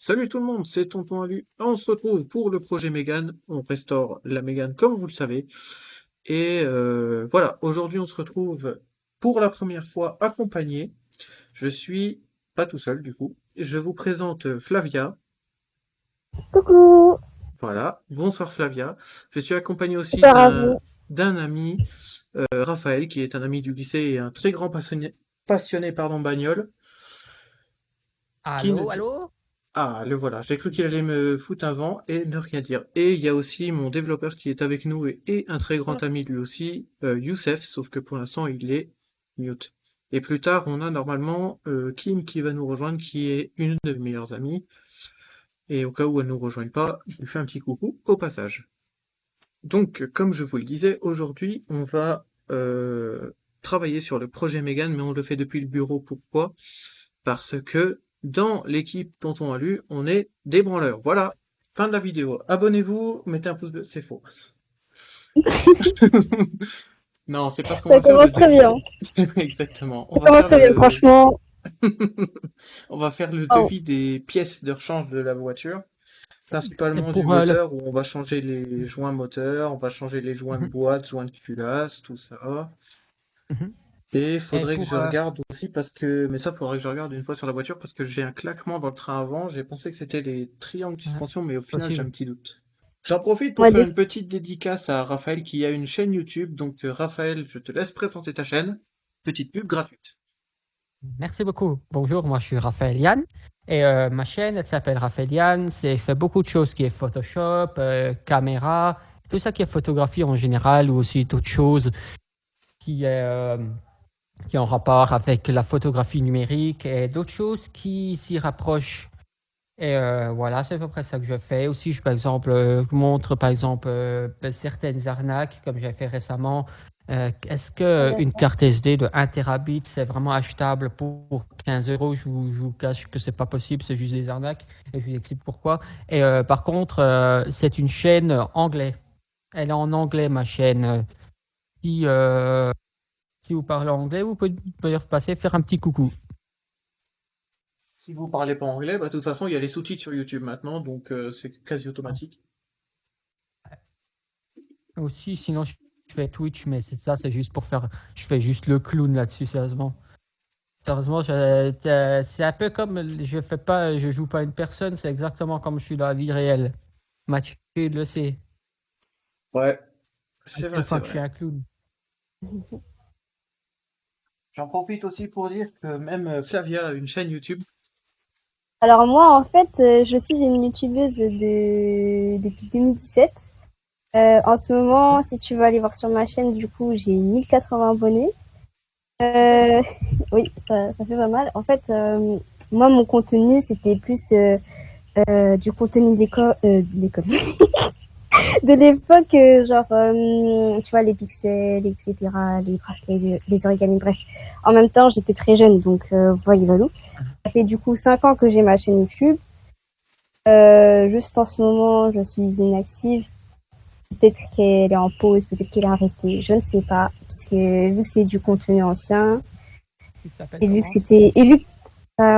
Salut tout le monde, c'est Tonton Alu. On se retrouve pour le projet Mégane. On restaure la Mégane comme vous le savez. Et voilà, aujourd'hui on se retrouve pour la première fois accompagné. Je suis pas tout seul du coup. Je vous présente Flavia. Coucou, Voilà, bonsoir Flavia. Je suis accompagné aussi super à vous. d'un ami, Raphaël, qui est un ami du lycée et un très grand passionné pardon, bagnole. Qui ne, Allô, allô? Ah, le voilà. J'ai cru qu'il allait me foutre un vent et ne rien dire. Et il y a aussi mon développeur qui est avec nous et un très grand ami lui aussi, Youssef, sauf que pour l'instant il est mute. Et plus tard, on a normalement Kim qui va nous rejoindre, qui est une de mes meilleures amies. Et au cas où elle ne nous rejoigne pas, je lui fais un petit coucou au passage. Donc, comme je vous le disais, aujourd'hui, on va travailler sur le projet Mégane, mais on le fait depuis le bureau. Pourquoi? Parce que dans l'équipe Tonton Alu, on est des branleurs. Voilà, fin de la vidéo. Abonnez-vous, mettez un pouce bleu. C'est faux. Non, c'est parce qu'on Ça va faire le commence très devis bien. des... Exactement. On Ça va commence faire très bien, le... franchement. On va faire le Oh, devis des pièces de rechange de la voiture. Et Principalement du pour le... moteur, où on va changer les joints moteurs, on va changer les joints de Mhm, boîte, joints de culasse, tout ça. mhm. Et il Et faudrait que pour... je regarde aussi parce que, mais ça faudrait que je regarde une fois sur la voiture parce que j'ai un claquement dans le train avant. J'ai pensé que c'était les triangles de ouais, suspension, mais au final j'ai un possible. petit doute. J'en profite pour moi, faire une petite dédicace à Raphaël qui a une chaîne YouTube. Donc Raphaël, je te laisse présenter ta chaîne. Petite pub gratuite. Merci beaucoup. Bonjour, moi je suis Raphaël Yann. Et ma chaîne, elle s'appelle Raphaël Yann. C'est fait beaucoup de choses qui est Photoshop, caméra, tout ça qui est photographie en général, ou aussi d'autres choses qui est... qui est en rapport avec la photographie numérique et d'autres choses qui s'y rapprochent. Et voilà, c'est à peu près ça que je fais. Aussi, par exemple, je montre par exemple certaines arnaques, comme j'ai fait récemment. Est-ce qu'une d'accord. carte SD de 1 Tbit, c'est vraiment achetable pour 15 euros? Je vous cache que c'est pas possible, c'est juste des arnaques. Et je vous explique pourquoi. Et par contre, c'est une chaîne anglais. Elle est en anglais, ma chaîne. Si, si vous parlez anglais, vous pouvez passer faire un petit coucou. Si vous parlez pas anglais, bah de toute façon il y a les sous-titres sur YouTube maintenant, donc c'est quasi automatique. Aussi, sinon, je fais Twitch, mais c'est ça, c'est juste pour faire. Je fais juste le clown là-dessus, sérieusement. Sérieusement, c'est un peu comme je fais pas, je joue pas une personne, c'est exactement comme je suis dans la vie réelle. Mathieu le sait, Ouais, à c'est vrai, quel c'est point que je suis vrai. un clown. J'en profite aussi pour dire que même Flavia a une chaîne YouTube. Alors moi, en fait, je suis une youtubeuse depuis 2017. En ce moment, Mhm. si tu veux aller voir sur ma chaîne, du coup, j'ai 1080 abonnés. Euh, oui, ça fait pas mal. En fait, moi, mon contenu, c'était plus du contenu d'école. De l'époque, genre, tu vois, les pixels, etc., les bracelets, les origamis, bref. En même temps, j'étais très jeune, donc voyez valou. Ça fait du coup 5 ans que j'ai ma chaîne YouTube. Juste en ce moment, je suis inactive. Peut-être qu'elle est en pause, peut-être qu'elle a arrêté, je ne sais pas. Parce que vu que c'est du contenu ancien, Tu t'appelles et vu que comment? c'était. Et vu que.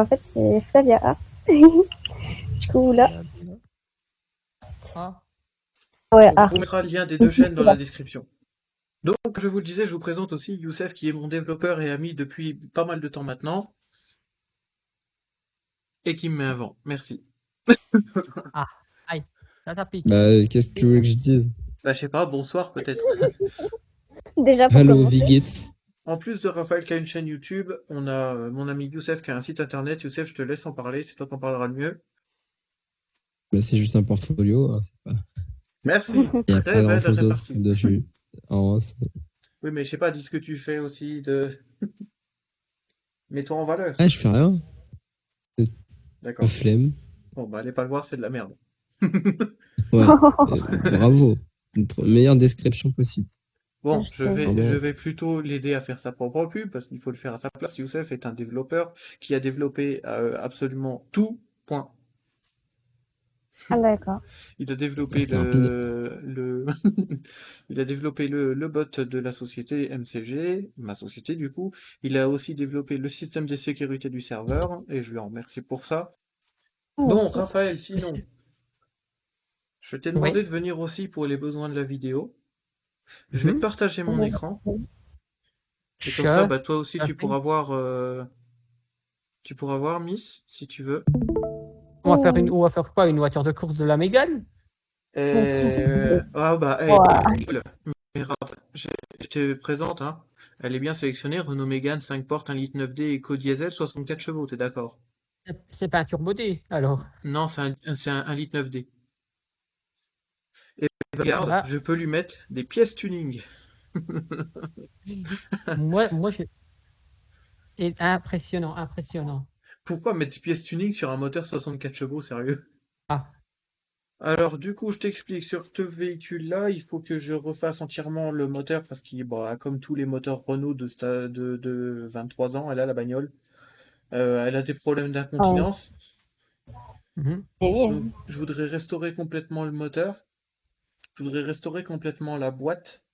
En fait, c'est Flavia. Du coup, là. Ah, Ouais, On vous mettra le lien des deux Du coup, chaînes dans c'est la là. description. Donc, je vous le disais, je vous présente aussi Youssef, qui est mon développeur et ami depuis pas mal de temps maintenant, et qui me met un vent. Merci. ah, aïe, ça pique. Bah, qu'est-ce que tu veux que je dise? Bah, je sais pas, bonsoir peut-être. Déjà pour Allô, commencer. Vigit. En plus de Raphaël qui a une chaîne YouTube, on a mon ami Youssef qui a un site internet. Youssef, je te laisse en parler, c'est toi qui en parleras le mieux. Bah, c'est juste un portfolio, hein, Merci, il n'y a pas très grand belle chose d'autre répartie. dessus. En, Oui, mais je sais pas, dis ce que tu fais aussi de... Mets-toi en valeur. ah, je fais rien. C'est la D'accord. flemme. Bon, bah, allez pas le voir, c'est de la merde. Ouais. Bravo. Meilleure description possible. Bon, je Vraiment. vais plutôt l'aider à faire sa propre pub parce qu'il faut le faire à sa place. Youssef est un développeur qui a développé absolument tout. Point. Ah, d'accord. Il a Ça, développé c'était rapide. il a développé le bot de la société MCG, ma société du coup. Il a aussi développé le système de sécurité du serveur et je lui en remercie pour ça. Bon, Ok. Raphaël, sinon, je t'ai demandé Oui. de venir aussi pour les besoins de la vidéo. Je vais te Mhm. partager mon écran. Et comme ça, Sure. bah, toi aussi, Sure thing. tu pourras voir Miss, si tu veux. On va faire quoi? Une voiture de course de la Mégane? Mais qui c'est? Ah bah, hey, Ouah. rigole. Mais je te présente, hein. Elle est bien sélectionnée, Renault Mégane 5 portes, 1,9 litre éco-diesel, 64 chevaux, t'es d'accord? C'est pas un turbo-D, alors. Non, c'est un 1,9 litre. Et regarde, Ah, je peux lui mettre des pièces tuning. moi, et impressionnant, impressionnant. Pourquoi mettre des pièces tuning sur un moteur 64 chevaux, sérieux? Ah, Alors, du coup, je t'explique, sur ce véhicule-là, il faut que je refasse entièrement le moteur parce qu'il, bah, comme tous les moteurs Renault de 23 ans, elle a la bagnole. Elle a des problèmes Oh, d'incontinence. mhm, c'est Donc, bien. je voudrais restaurer complètement le moteur. Je voudrais restaurer complètement la boîte.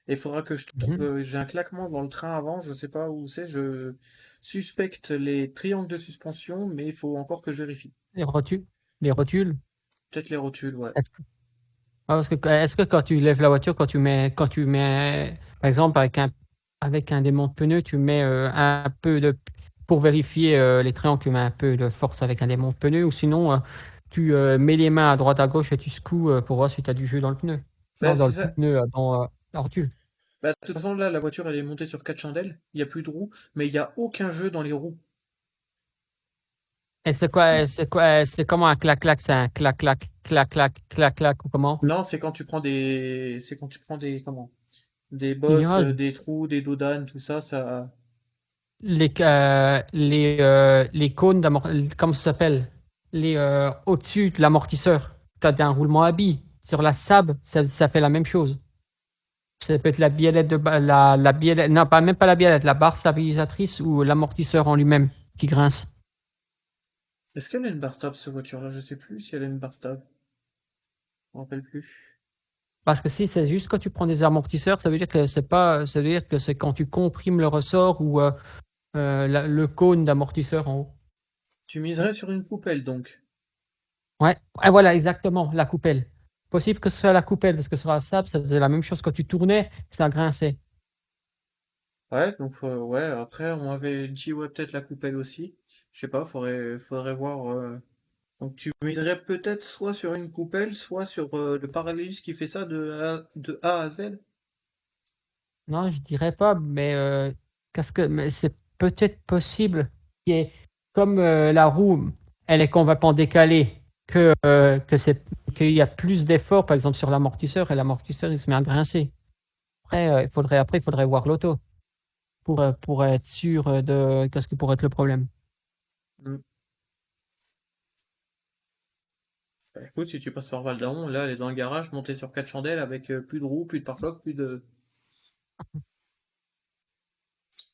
Et il faudra que je trouve. mhm. J'ai un claquement dans le train avant, je sais pas où c'est. Je suspecte les triangles de suspension, mais il faut encore que je vérifie. Les rotules. Les rotules. Peut-être les rotules, ouais. Est-ce que, est-ce que quand tu lèves la voiture, quand tu mets, par exemple, avec un démonte-pneu, tu mets un peu de, pour vérifier les triangles, tu mets un peu de force avec un démonte-pneu, ou sinon, tu mets les mains à droite à gauche et tu secoues pour voir si tu as du jus dans le pneu. Bah, Non, dans c'est le ça. pneu, dans la rotule. Bah, de toute façon, là, la voiture, elle est montée sur 4 chandelles. Il n'y a plus de roues, mais il n'y a aucun jeu dans les roues. Et c'est comment un clac-clac? C'est un clac-clac, clac-clac, clac-clac, ou comment? Non, c'est quand tu prends des, comment? Des Des bosses, virages. des trous, des dodanes, tout ça, ça. Les cônes comment ça s'appelle? Au-dessus de l'amortisseur. Tu as un roulement à billes. Sur la sable, ça fait la même chose. Ça peut être la biellette la biellette, non, pas même pas la biellette, la barre stabilisatrice ou l'amortisseur en lui-même qui grince. Est-ce qu'elle a une barre stable, cette voiture-là? Je sais plus si elle a une barre stable. Je me rappelle plus. Parce que si c'est juste quand tu prends des amortisseurs, ça veut dire que c'est pas, ça veut dire que c'est quand tu comprimes le ressort ou le cône d'amortisseur en haut. Tu miserais sur une poubelle, donc. Ouais, ouais, voilà, exactement, la coupelle. Possible que ce soit la coupelle, parce que sur la sable, ça faisait la même chose quand tu tournais, ça grinçait. Ouais, donc, ouais, après, on m'avait dit, ouais, peut-être la coupelle aussi. Je sais pas, faudrait voir. Donc, tu miserais peut-être soit sur une coupelle, soit sur le parallélisme qui fait ça de A à Z. Non, je dirais pas, mais mais c'est peut-être possible qu'il y ait, comme la roue, elle est complètement décalée, qu'il y a plus d'efforts, par exemple sur l'amortisseur, et l'amortisseur il se met à grincer. Après, il faudrait voir l'auto pour être sûr de qu'est-ce qui pourrait être le problème. Mm. Bah, écoute, si tu passes par Val d'Aron, là, elle est dans le garage, montée sur 4 chandelles avec plus de roues, plus de pare-chocs, plus de.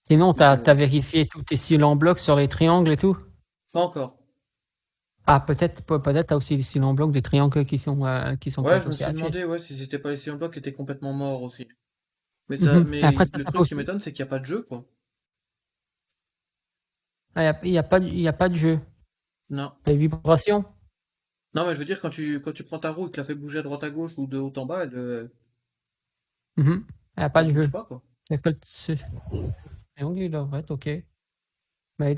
Sinon, Mais t'as vérifié tous tes cils en bloc sur les triangles et tout? pas encore. Ah, peut-être t'as aussi les cils en bloc des triangles qui sont pas Ouais, je me associés suis à la pièce. demandé, ouais, si c'était pas laissé en bloc, qui était complètement mort aussi. Mhm. Et après, Mais le ça peut truc qui aussi. m'étonne, c'est qu'il n'y a pas de jeu, quoi. Ah, il y a pas de jeu. Non. Les vibrations? Non, mais je veux dire, quand tu prends ta roue et que tu la fais bouger à droite à gauche ou de haut en bas, Mhm. Il y a pas elle de bouge jeu. pas, quoi. Il y a que triangle, il devrait être OK. Mais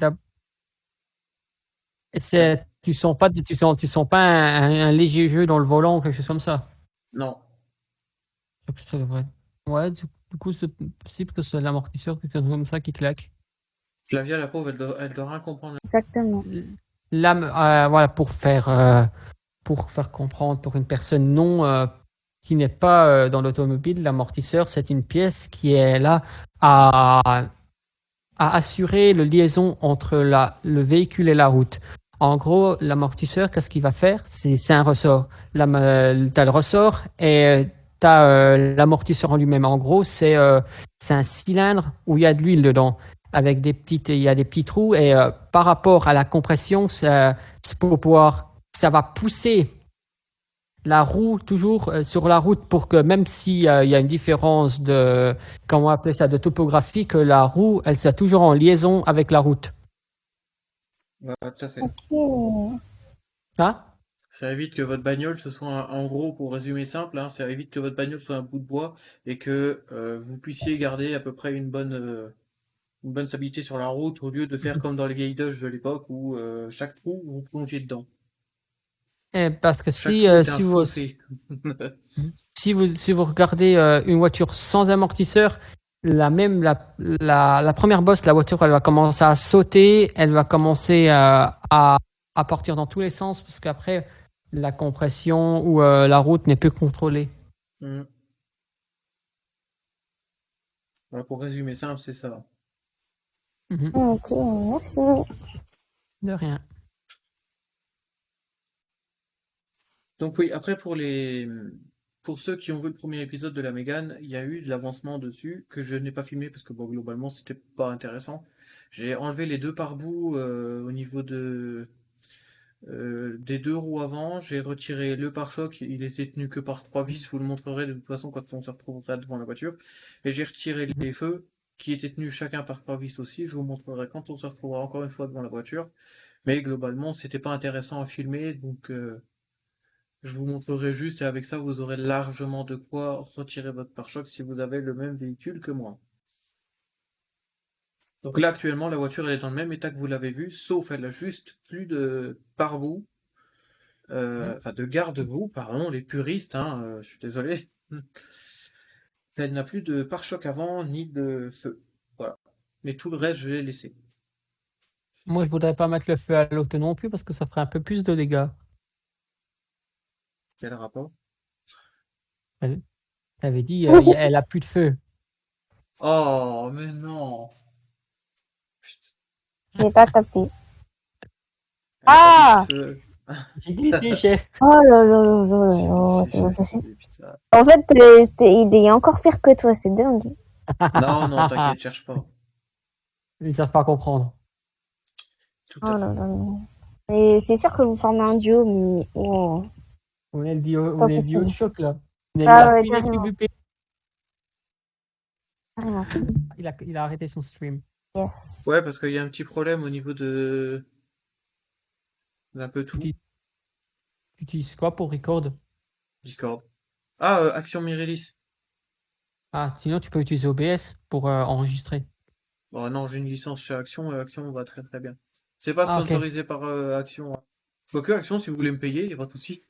Ouais. tu sens pas un léger jeu dans le volant ou quelque chose comme ça. Non. Donc, ça devrait. Ouais, du coup, c'est possible que c'est l'amortisseur, quelque chose comme ça qui claque. Flavia, la pauvre, elle doit rien comprendre. Exactement. Là, voilà, pour faire comprendre pour une personne non qui n'est pas dans l'automobile, l'amortisseur, c'est une pièce qui est là à, à assurer la liaison entre le véhicule et la route. En gros, l'amortisseur, qu'est-ce qu'il va faire? C'est un ressort. Tu as le ressort et tu as l'amortisseur en lui-même. En gros, c'est un cylindre où il y a de l'huile dedans. Il y a des petits trous et par rapport à la compression, c'est pour pouvoir, ça va pousser la roue toujours sur la route pour que même s'il y a une différence de, comment on appelle ça, de topographie, que la roue, elle soit toujours en liaison avec la route. Ouais, tout à fait. Ok. Ah? Ça évite que votre bagnole ce soit en gros, pour résumer simple, hein, ça évite que votre bagnole soit un bout de bois et que vous puissiez garder à peu près une bonne stabilité sur la route au lieu de faire comme dans les vieilles Dodge de l'époque où chaque trou vous plongiez dedans. Parce que Chaque trou était un si vous, fossé. si vous regardez une voiture sans amortisseur, la première bosse, la voiture, elle va commencer à sauter, elle va commencer à partir dans tous les sens parce qu'après, la compression ou la route n'est plus contrôlée. Mm. Voilà, pour résumer simple, c'est ça. Mhm. Ok, merci. De rien. Donc oui, après pour ceux qui ont vu le premier épisode de la Mégane, il y a eu de l'avancement dessus que je n'ai pas filmé parce que bon globalement c'était pas intéressant. J'ai enlevé les deux pare-boues au niveau des deux roues avant, j'ai retiré le pare-choc, il était tenu que par trois vis, je vous le montrerai de toute façon quand on se retrouvera devant la voiture. Et j'ai retiré Mhm. les feux qui étaient tenus chacun par trois vis aussi, je vous montrerai quand on se retrouvera encore une fois devant la voiture. Mais globalement c'était pas intéressant à filmer, donc je vous montrerai juste et avec ça vous aurez largement de quoi retirer votre pare-choc si vous avez le même véhicule que moi. Donc là actuellement la voiture elle est dans le même état que vous l'avez vu, sauf elle a juste plus de pare-boue, enfin de garde-boue, pardon, les puristes, hein, je suis désolé. Elle n'a plus de pare-choc avant ni de feu. Voilà. Mais tout le reste je l'ai laissé. Moi, je voudrais pas mettre le feu à l'auto non plus parce que ça ferait un peu plus de dégâts. Quel rapport? Elle t'avais dit, elle a plus de feu. Oh mais non. Putain, J'ai pas capté. elle a pas plus de Ah! feu. J'ai glissé, chef. Oh là là là là là J'ai là, glissé, c'est pas chef. possible. Putain. En fait, il est encore pire que toi, c'est dingue. Non, non, t'inquiète, cherche pas. Ils savent pas comprendre. Tout Oh à là fait. là là. Et c'est sûr que vous formez un duo, mais oh, On pas est le duo de possible. choc, là. Il Ah a ouais, fini avec carrément. PvP. Carrément. Il a arrêté son stream. Yes. Ouais, parce qu'il y a un petit problème au niveau d'un peu Tu tout. utilises, tu utilises quoi pour record? Discord. Ah, Action Mirelis. Ah, sinon, tu peux utiliser OBS pour enregistrer. Oh non, j'ai une licence chez Action et Action va très très bien. C'est pas Ah, ok. sponsorisé par Action. Quoique Action, si vous voulez me payer, y a pas de souci.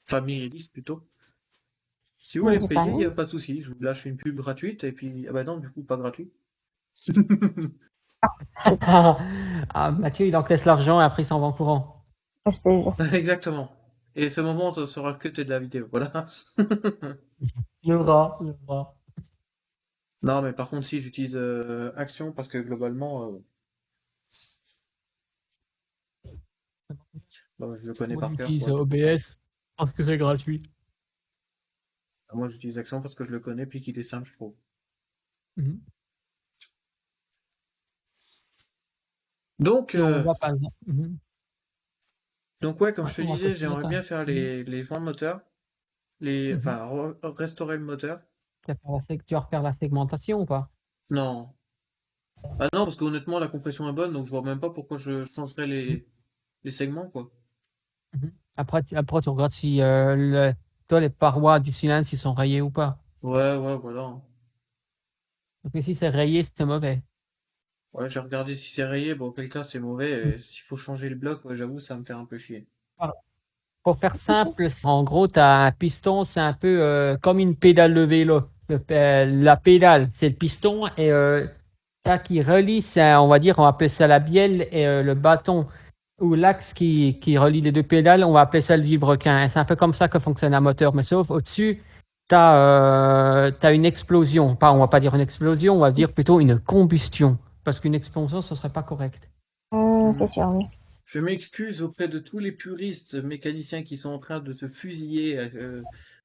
Enfin, Mirelis plutôt. Si vous Moi, voulez me j'ai pas payer, y mis. a pas de souci. Je vous lâche une pub gratuite et puis ah bah non, du coup pas gratuit. C'est Ah, Mathieu, il encaisse l'argent et après, il s'en va en courant. je te jure. Exactement. Et ce moment, ça sera que de la vidéo. Voilà. Le rat, le rat. Non, mais par contre, si j'utilise Action parce que globalement, bah, je le connais Moi, par cœur, j'utilise quoi. Donc, OBS parce que c'est gratuit. moi, j'utilise Action parce que je le connais puis qu'il est simple, je trouve. Mhm. Donc, Si on va, par exemple. Mhm. donc ouais, comme Ouais, je te on va disais, continuer j'aimerais ça. bien faire Mhm. les joints de moteur, Mhm. enfin, restaurer le moteur. Tu vas refaire la segmentation ou pas? Non. Ah non, parce qu'honnêtement, la compression est bonne, donc je vois même pas pourquoi je changerais Mhm. les segments, quoi. Mhm. Après, tu regardes si toi, les parois du cylindre, s'ils sont rayés ou pas. Ouais, ouais, voilà. Donc, si c'est rayé, c'est mauvais. Ouais, j'ai regardé si c'est rayé, bon, auquel cas c'est mauvais, et s'il faut changer le bloc, ouais, j'avoue, ça me fait un peu chier. Voilà. Pour faire simple, en gros, tu as un piston, c'est un peu comme une pédale de vélo. La pédale, c'est le piston et ça qui relie, on va dire, on va appeler ça la bielle et le bâton ou l'axe qui relie les deux pédales, on va appeler ça le vilebrequin. Et c'est un peu comme ça que fonctionne un moteur, mais sauf au-dessus, tu as une explosion. Pas, on va pas dire une explosion, on va dire plutôt une combustion. Parce qu'une explosion, ce serait pas correct. C'est sûr, oui. Je m'excuse auprès de tous les puristes mécaniciens qui sont en train de se fusiller.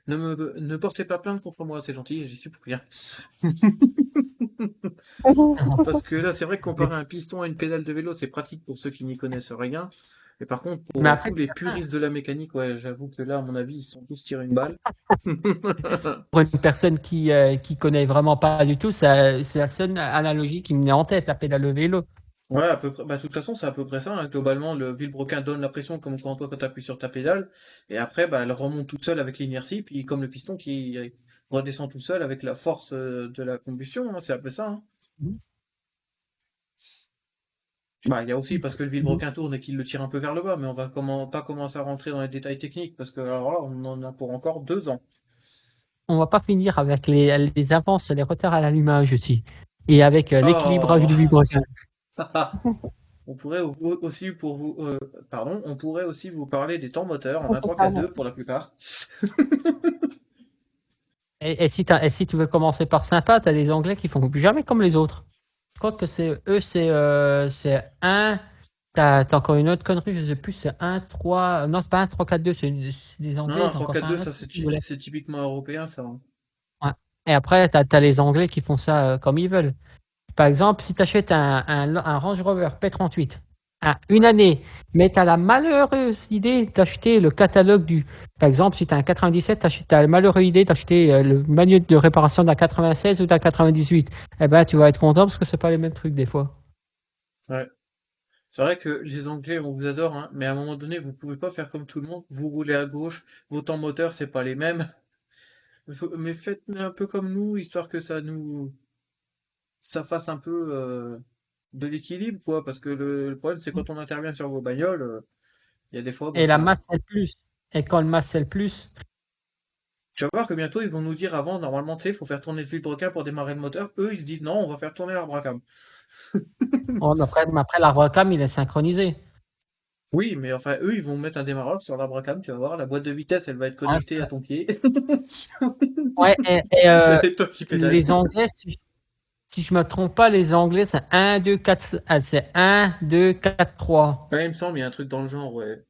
Ne portez pas plainte contre moi, c'est gentil, j'y suis pour rien. Parce que là, c'est vrai que comparer un piston à une pédale de vélo, c'est pratique pour ceux qui n'y connaissent rien. Et par contre, Mais pour après, tous les puristes de la mécanique, ouais, j'avoue que là, à mon avis, ils sont tous tirés une balle. pour une personne qui connaît vraiment pas du tout, c'est la seule analogie qui me vient en tête, la pédale de vélo. Ouais, à peu près. Bah, de toute façon, c'est à peu près ça, hein. Globalement, le vilebrequin donne la pression comme quand toi, quand tu appuies sur ta pédale. Et après, bah, elle remonte toute seule avec l'inertie, puis comme le piston qui redescend tout seul avec la force de la combustion, hein. C'est un peu ça, hein. Mhm. Bah, il y a aussi parce que le Mhm. vilebrequin tourne et qu'il le tire un peu vers le bas, mais on va pas commencer à rentrer dans les détails techniques parce que alors là, on en a pour encore 2 ans. On va pas finir avec les avances et les retards à l'allumage aussi. Et avec l'équilibrage Oh! du vilebrequin. On pourrait aussi pour vous, pardon, on pourrait aussi vous parler des temps moteurs en On un peut 3 4 parler. 2 pour la plupart. Et si tu veux commencer par sympa, tu as des Anglais qui font jamais comme les autres. Je crois que c'est un. T'as encore une autre connerie, je sais plus, c'est un 3. Non, c'est pas un 3 4 2, c'est des Non, Anglais, non, ils ont 3 encore 4 fait 2 un ça autre truc, ils voulaient. c'est typiquement européen, ça, hein. Ouais. Et après, t'as les Anglais qui font ça comme ils veulent. Par exemple, si tu achètes un Range Rover P38 à une Ouais. année, mais tu as la malheureuse idée d'acheter le catalogue du. Par exemple, si tu as un 97, tu as la malheureuse idée d'acheter le manuel de réparation d'un 96 ou d'un 98. Eh ben, tu vas être content parce que c'est pas les mêmes trucs des fois. Ouais. C'est vrai que les Anglais, on vous adore, hein, mais à un moment donné, vous pouvez pas faire comme tout le monde. Vous roulez à gauche, vos temps moteurs, c'est pas les mêmes. Mais faites un peu comme nous, histoire que ça fasse un peu de l'équilibre, quoi. Parce que le problème, c'est quand on intervient sur vos bagnoles, il y a des fois, bah Et la ça. masse, c'est le plus. Et quand le masse, c'est le plus, Tu vas voir que bientôt, ils vont nous dire avant, normalement, tu sais, il faut faire tourner le vilebrequin pour démarrer le moteur. Eux, ils se disent non, on va faire tourner l'arbre. mais après l'arbre cam, il est synchronisé. Oui, mais enfin, eux, ils vont mettre un démarreur sur l'arbre, tu vas voir, la boîte de vitesse, elle va être Ouais, connectée à ton pied. ouais, C'est toi qui pédales. les Anglais, si je me trompe pas, les Anglais, c'est 1, 2, 4, c'est 1, 2, 4, 3. Ouais, il me semble, il y a un truc dans le genre, ouais.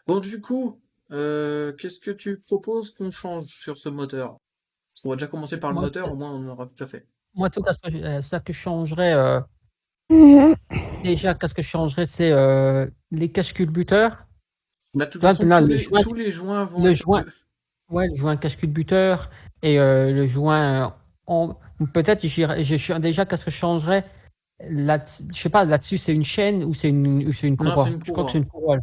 Bon, du coup, qu'est-ce que tu proposes qu'on change sur ce moteur? On va déjà commencer par le Moi, moteur, au moins on aura déjà fait. moi, tout cas, ça que je changerais, Mhm. déjà, qu'est-ce que je changerais, c'est les cache-culbuteurs. Bah, de toute Tu vois, façon, maintenant, tous les joints vont le être. joint, ouais, le joint cache-culbuteur et le joint, peut-être, déjà, qu'est-ce que je changerais, là, je sais pas, là-dessus, c'est une chaîne ou c'est une Non, c'est une courroie. Je crois que c'est courroie. une courroie.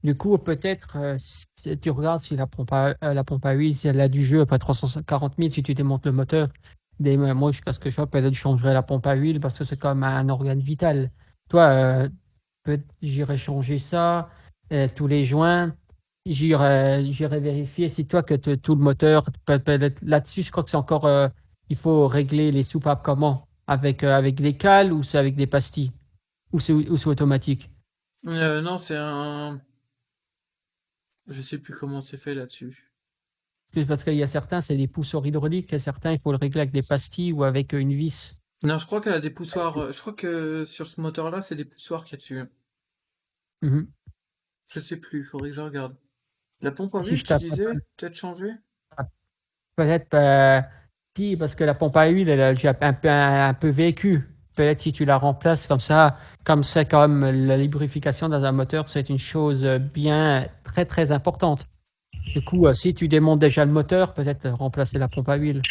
Du coup, peut-être, si tu regardes si la pompe à huile, si elle a du jeu après 340 000, si tu démontes le moteur, moi, jusqu'à ce que je vois, peut-être je changerais la pompe à huile parce que c'est comme un organe vital. Toi, j'irais changer ça, tous les joints, j'irais vérifier si toi, que tout le moteur, peut-être là-dessus, je crois que c'est encore, il faut régler les soupapes comment? Avec des cales ou c'est avec des pastilles? Ou c'est automatique? Non, c'est un. Je sais plus comment c'est fait là-dessus. Parce qu'il y a certains, c'est des poussoirs hydrauliques, et certains, il faut le régler avec des pastilles ou avec une vis. Non, je crois qu'elle a des poussoirs. Je crois que sur ce moteur-là, c'est des poussoirs qu'il y a dessus, hein. Mhm. Je sais plus, faudrait que je regarde. La pompe à Si huile, je tu tape disais? Peut-être changer? peut-être, si, parce que la pompe à huile, elle a déjà un peu vécu. Peut-être si tu la remplaces comme ça, comme c'est quand même la lubrification dans un moteur, c'est une chose bien très très importante. Du coup, si tu démontes déjà le moteur, peut-être remplacer la pompe à huile.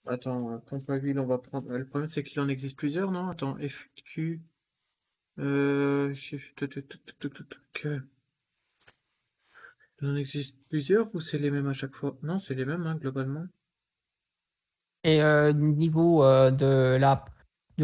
Attends, pompe à huile, on va prendre. Le problème, c'est qu'il en existe plusieurs, non? Attends, FQ. Il en existe plusieurs ou c'est les mêmes à chaque fois? Non, c'est les mêmes, hein, globalement. Et niveau de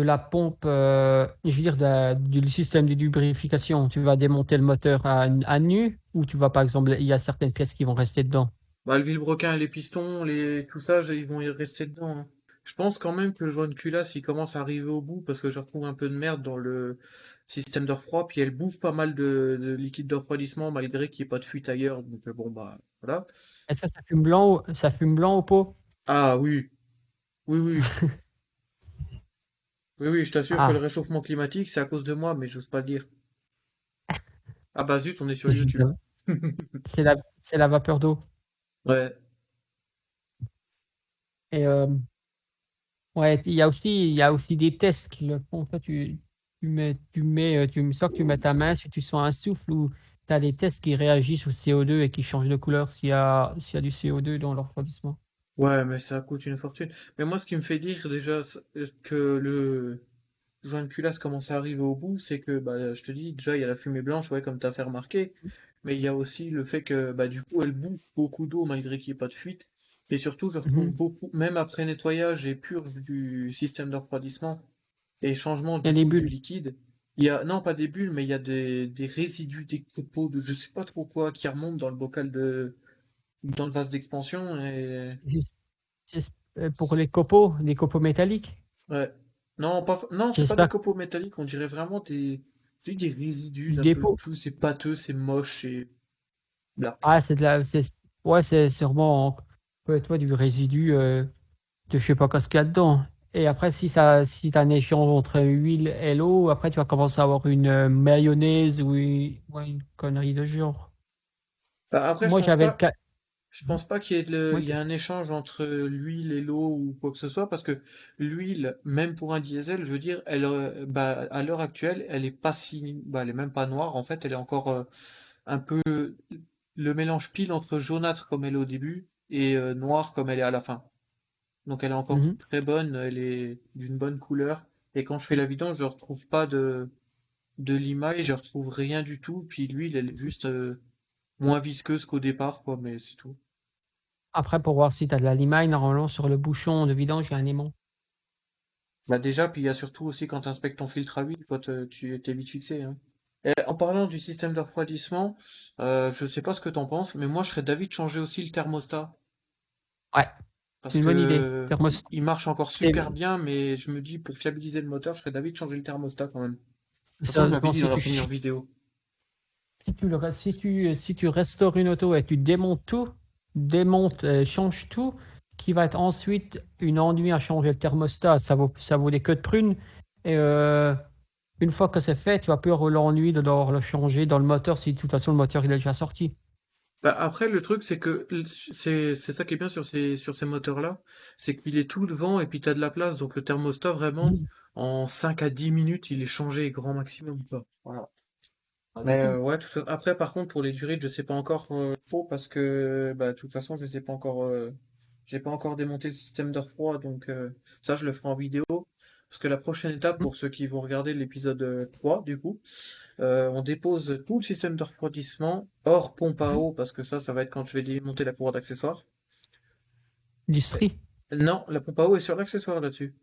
la pompe, je veux dire, du système de lubrification, tu vas démonter le moteur à nu ou tu vas, par exemple, il y a certaines pièces qui vont rester dedans. Bah, le vilebrequin, les pistons, tout ça, ils vont y rester dedans, hein. Je pense quand même que le joint de culasse, il commence à arriver au bout parce que je retrouve un peu de merde dans le système de refroid, puis elle bouffe pas mal de liquide de refroidissement malgré qu'il n'y ait pas de fuite ailleurs. Donc bon, bah voilà. Et ça fume blanc, ça fume blanc au pot? Ah oui, oui, oui, oui, oui, je t'assure que le Ah, réchauffement climatique, c'est à cause de moi, mais j'ose pas le dire. Ah bah zut, on est sur YouTube. je- c'est la vapeur d'eau. Ouais. Et ouais, il y a aussi des tests qui le font. Toi, soit que tu mets ta main, si tu sens un souffle ou tu as des tests qui réagissent au CO2 et qui changent de couleur s'il y a du CO2 dans leur refroidissement. Ouais, mais ça coûte une fortune. Mais moi, ce qui me fait dire déjà, que joint de culasse commence à arriver au bout, c'est que, bah, je te dis, déjà, il y a la fumée blanche, ouais, comme t'as fait remarquer, mais il y a aussi le fait que, bah, du coup, elle bouffe beaucoup d'eau malgré qu'il n'y ait pas de fuite. Et surtout, je retrouve Mhm. beaucoup, même après nettoyage et purge du système de refroidissement et changement Il y a du des coup du bulles. liquide, il y a, non, pas des bulles, mais il y a des résidus, des copeaux de je sais pas trop quoi qui remontent dans le bocal dans le vase d'expansion et, Juste- pour les copeaux métalliques. ouais. Non, non, c'est pas des J'espère que copeaux métalliques, on dirait vraiment des résidus du un peu dépôt. tout, c'est pâteux, c'est moche et black. Ah, ouais, c'est sûrement peut-être ouais, du résidu de je sais pas quoi ce qu'il y a dedans. Et après, si t'as un échange entre huile et l'eau, après tu vas commencer à avoir une mayonnaise ou ouais, une connerie de genre. Bah, après, Moi, j'avais le cas. je pense pas qu'il y ait Oui. il y a un échange entre l'huile et l'eau ou quoi que ce soit, parce que l'huile, même pour un diesel, je veux dire, elle, bah, à l'heure actuelle, elle est pas si, bah, elle est même pas noire, en fait, elle est encore un peu le mélange pile entre jaunâtre comme elle est au début et noire comme elle est à la fin. Donc elle est encore Mhm. très bonne, elle est d'une bonne couleur. Et quand je fais la vidange, je retrouve pas de limaille, je retrouve rien du tout. Puis l'huile, elle est juste moins visqueuse qu'au départ, quoi, mais c'est tout. Après, pour voir si t'as de la limaille, normalement, sur le bouchon de vidange, il y a un aimant. Bah déjà, puis il y a surtout aussi quand tu inspectes ton filtre à huile, quoi, tu t'es vite fixé, hein. Et en parlant du système de refroidissement, je sais pas ce que t'en penses, mais moi je serais d'avis de changer aussi le thermostat. Ouais, c'est Parce une bonne idée. que Thermos. il marche encore Et super bien, mais je me dis pour fiabiliser le moteur, je serais d'avis de changer le thermostat quand même. De toute façon, il m'avait sérieusement, dit dans la première vidéo. si tu restaures une auto et tu démontes, changes tout, qui va être ensuite une ennuis à changer le thermostat, ça vaut des queues de prune. Et une fois que c'est fait, tu vas plus avoir l'ennui de devoir le changer dans le moteur si de toute façon le moteur il est déjà sorti. Bah, après, le truc, c'est que c'est ça qui est bien sur ces moteurs-là, c'est qu'il est tout devant et puis t'as de la place, donc le thermostat, vraiment, Mhm. en 5 à 10 minutes, il est changé grand maximum, quoi. Voilà. Ah, c'est Mais cool. ouais, après, par contre, pour les durées, je sais pas encore trop parce que, bah, de toute façon, je sais pas encore, j'ai pas encore démonté le système d'air froid, donc ça, je le ferai en vidéo. Parce que la prochaine étape, Mhm. pour ceux qui vont regarder l'épisode 3, du coup, on dépose tout le système de refroidissement hors pompe à Mhm. eau, parce que ça va être quand je vais démonter la courroie d'accessoires. Distri. Non, la pompe à eau est sur l'accessoire là-dessus.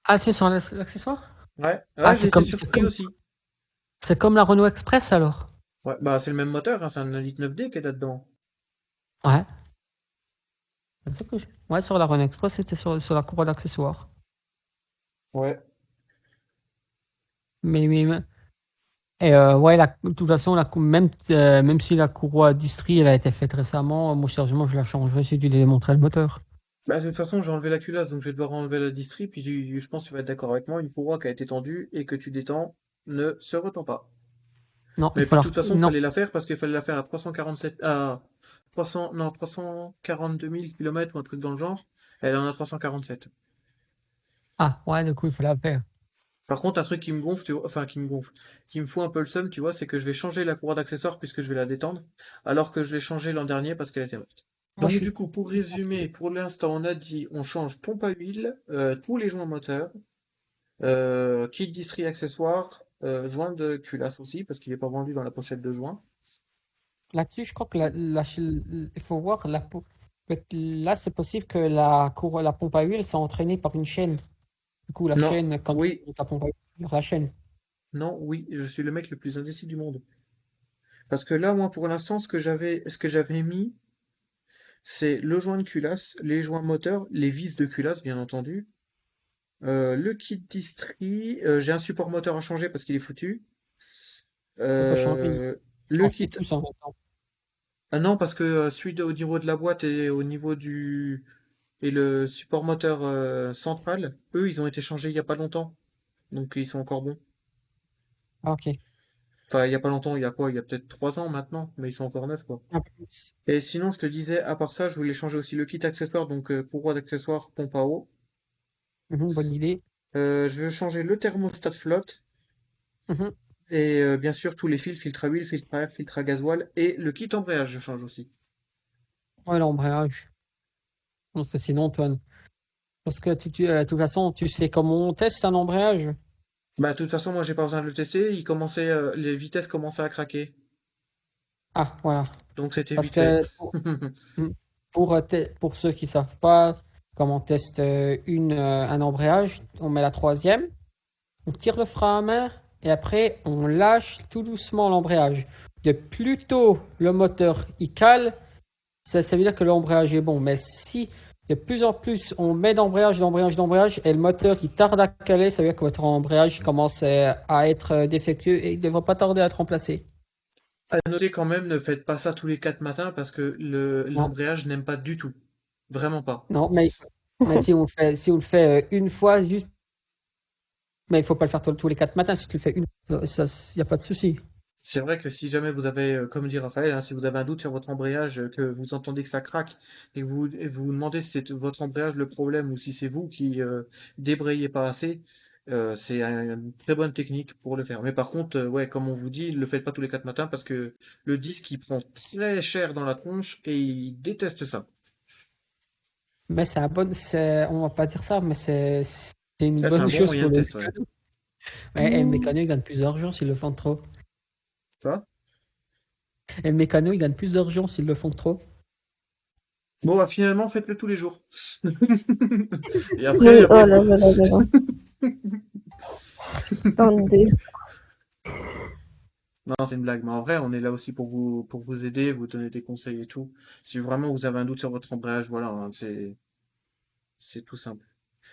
Ah, c'est sur l'accessoire? Ouais, Ah, ouais, j'ai été surpris aussi. c'est comme la Renault Express alors. Ouais, bah c'est le même moteur, hein, c'est un 1,9D qui est là-dedans. Ouais. Ouais, sur la Renault Express, c'était sur la courroie d'accessoires. Ouais. Mais et ouais, de toute façon, même si la courroie distri elle a été faite récemment, moi sérieusement je la changerai si tu lui démontrer le moteur. Bah, de toute façon, j'ai enlevé la culasse, donc je vais devoir enlever la distri, puis je pense que tu vas être d'accord avec moi, une courroie qui a été tendue et que tu détends ne se retend pas. Non, il Mais faut puis de toute façon, il non. fallait la faire parce qu'il fallait la faire à 347, à 300, non, 342 000 km ou un truc dans le genre. Elle en a 347. Ah ouais, du coup il faut la faire. Par contre, un truc qui me gonfle, tu vois, enfin qui me gonfle, qui me fout un peu le seum, tu vois, c'est que je vais changer la courroie d'accessoires puisque je vais la détendre, alors que je l'ai changée l'an dernier parce qu'elle était morte. Moi je Donc suis. du coup, pour résumer, pour l'instant, on a dit on change pompe à huile, tous les joints moteurs, kit distri accessoires, joint de culasse aussi, parce qu'il n'est pas vendu dans la pochette de joint. Là-dessus, je crois que il faut voir là c'est possible que la pompe à huile soit entraînée par une chaîne. Du coup la Non, chaîne, quand tu oui, mets ta pompe à huile sur la chaîne. non, oui, je suis le mec le plus indécis du monde. Parce que là, moi, pour l'instant, ce que j'avais mis, c'est le joint de culasse, les joints moteurs, les vis de culasse, bien entendu. Le kit distri, j'ai un support moteur à changer parce qu'il est foutu. Il faut changer, Euh, le changer kit, tous en même temps. ah non, parce que celui au niveau de la boîte et au niveau et le support moteur central, eux, ils ont été changés il y a pas longtemps, donc ils sont encore bons. Ah, ok. Enfin, il y a pas longtemps, il y a quoi? Il y a peut-être 3 ans maintenant, mais ils sont encore neufs, quoi. Un peu plus. Et sinon, je te disais, à part ça, je voulais changer aussi le kit accessoire, donc courroie d'accessoires, pompe à eau. Mhm, bonne idée. Je veux changer le thermostat de flotte. Mhm. Et bien sûr, tous les fils, filtre à huile, filtre à air, filtre à gasoil. Et le kit embrayage, je change aussi. Ouais, l'embrayage. Parce que sinon, toi, parce que de toute façon, tu sais comment on teste un embrayage. Bah, de toute façon, moi, j'ai pas besoin de le tester. Les vitesses commençaient à craquer. Ah, voilà. Donc, c'était Parce vite fait. que mm, pour ceux qui savent pas, comment on teste un embrayage, on met la troisième, on tire le frein à main et après on lâche tout doucement l'embrayage. De plus tôt le moteur il cale, ça veut dire que l'embrayage est bon. Mais si de plus en plus on met d'embrayage et le moteur il tarde à caler, ça veut dire que votre embrayage commence à être défectueux et il ne devrait pas tarder à être remplacé. À noter quand même, ne faites pas ça tous les 4 matins parce que Non, l'embrayage n'aime pas du tout. Vraiment pas. non, mais si on le fait une fois, juste, mais il faut pas le faire tous les 4 matins. Si tu le fais une fois, il n'y a pas de souci. C'est vrai que si jamais vous avez, comme dit Raphaël, hein, si vous avez un doute sur votre embrayage, que vous entendez que ça craque et vous vous demandez si c'est votre embrayage le problème ou si c'est vous qui débrayez pas assez, c'est une très bonne technique pour le faire. Mais par contre, ouais, comme on vous dit, ne le faites pas tous les 4 matins parce que le disque il prend très cher dans la tronche et il déteste ça. Mais on va pas dire ça, mais c'est une Là, c'est un bonne bon chose moyen pour de le test, ouais. mécano. Et le mécano, il gagne plus d'argent s'ils le font trop. Quoi? Et le mécano, il gagne plus d'argent s'ils le font trop. Bon, bah, finalement, faites-le tous les jours. Et Oui, oh après, là là là là là. Attendez. non, c'est une blague, mais en vrai, on est là aussi pour vous aider, vous donner des conseils et tout. Si vraiment vous avez un doute sur votre embrayage, voilà, hein, c'est tout simple.